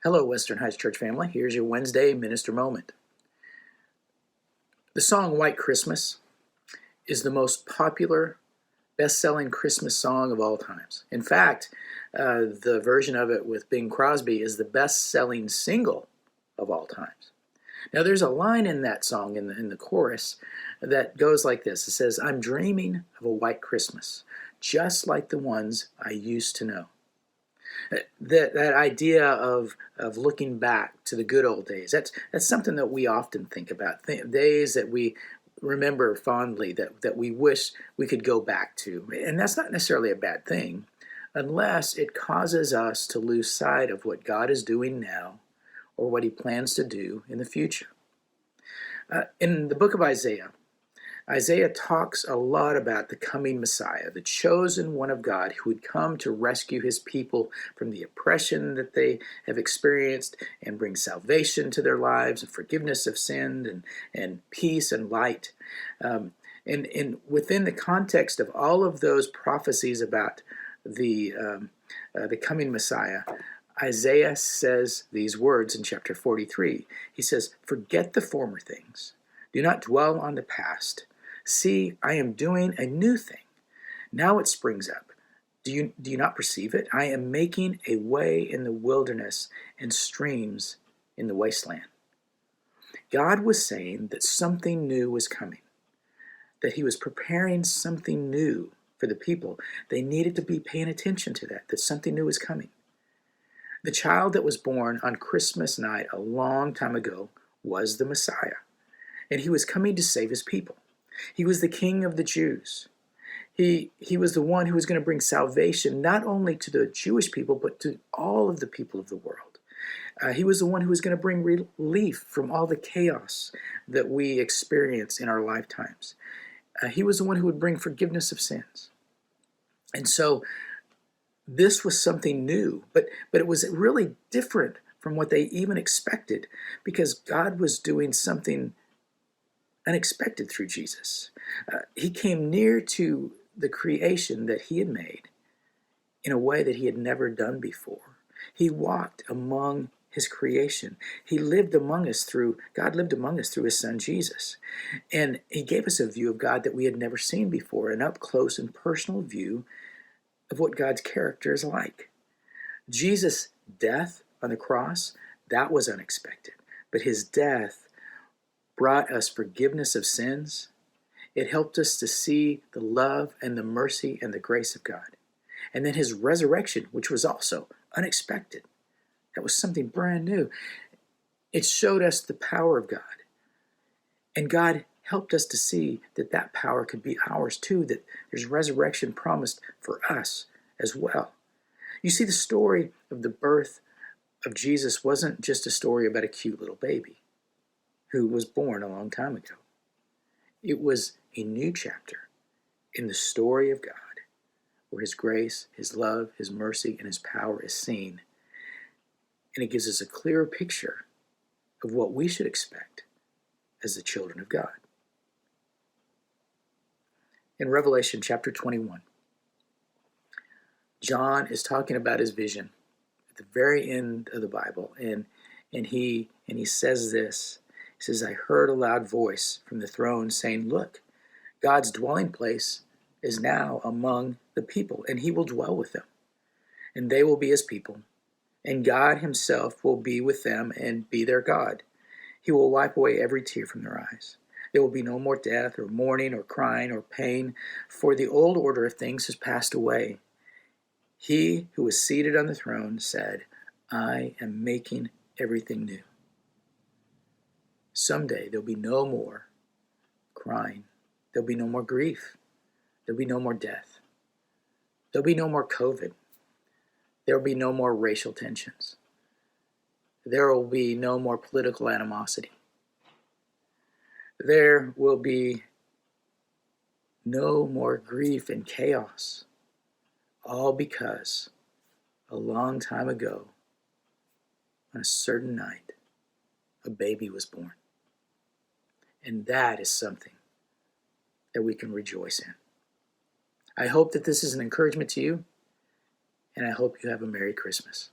Hello, Western Heights Church family. Here's your Wednesday Minister Moment. The song White Christmas is the most popular, best-selling Christmas song of all times. In fact, the version of it with Bing Crosby is the best-selling single of all times. Now, there's a line in that song, in the chorus, that goes like this. It says, "I'm dreaming of a white Christmas, just like the ones I used to know." That idea of looking back to the good old days, that's something that we often think about, days that we remember fondly, that we wish we could go back to. And that's not necessarily a bad thing, unless it causes us to lose sight of what God is doing now or what he plans to do in the future. In the book of Isaiah talks a lot about the coming Messiah, the chosen one of God who would come to rescue his people from the oppression that they have experienced and bring salvation to their lives and forgiveness of sin and peace and light. And within the context of all of those prophecies about the coming Messiah, Isaiah says these words in chapter 43. He says, "Forget the former things. Do not dwell on the past. See, I am doing a new thing. Now it springs up. Do you not perceive it? I am making a way in the wilderness and streams in the wasteland." God was saying that something new was coming, that he was preparing something new for the people. They needed to be paying attention to that something new was coming. The child that was born on Christmas night a long time ago was the Messiah, and he was coming to save his people. He was the King of the Jews. He was the one who was going to bring salvation not only to the Jewish people, but to all of the people of the world. He was the one who was going to bring relief from all the chaos that we experience in our lifetimes. He was the one who would bring forgiveness of sins. And so this was something new, but it was really different from what they even expected, because God was doing something unexpected through Jesus. He came near to the creation that he had made in a way that he had never done before. He walked among his creation. God lived among us through his son Jesus. And he gave us a view of God that we had never seen before, an up close and personal view of what God's character is like. Jesus' death on the cross, that was unexpected. But his death brought us forgiveness of sins. It helped us to see the love and the mercy and the grace of God. And then his resurrection, which was also unexpected. That was something brand new. It showed us the power of God. And God helped us to see that power could be ours too, that there's resurrection promised for us as well. You see, the story of the birth of Jesus wasn't just a story about a cute little baby who was born a long time ago. It was a new chapter in the story of God, where his grace, his love, his mercy, and his power is seen. And it gives us a clearer picture of what we should expect as the children of God. In Revelation chapter 21, John is talking about his vision at the very end of the Bible, and he says this. He says, "I heard a loud voice from the throne saying, 'Look, God's dwelling place is now among the people, and he will dwell with them, and they will be his people, and God himself will be with them and be their God. He will wipe away every tear from their eyes. There will be no more death or mourning or crying or pain, for the old order of things has passed away.' He who was seated on the throne said, 'I am making everything new.'" Someday there'll be no more crying. There'll be no more grief. There'll be no more death. There'll be no more COVID. There'll be no more racial tensions. There will be no more political animosity. There will be no more grief and chaos, all because a long time ago, on a certain night, a baby was born. And that is something that we can rejoice in. I hope that this is an encouragement to you, and I hope you have a Merry Christmas.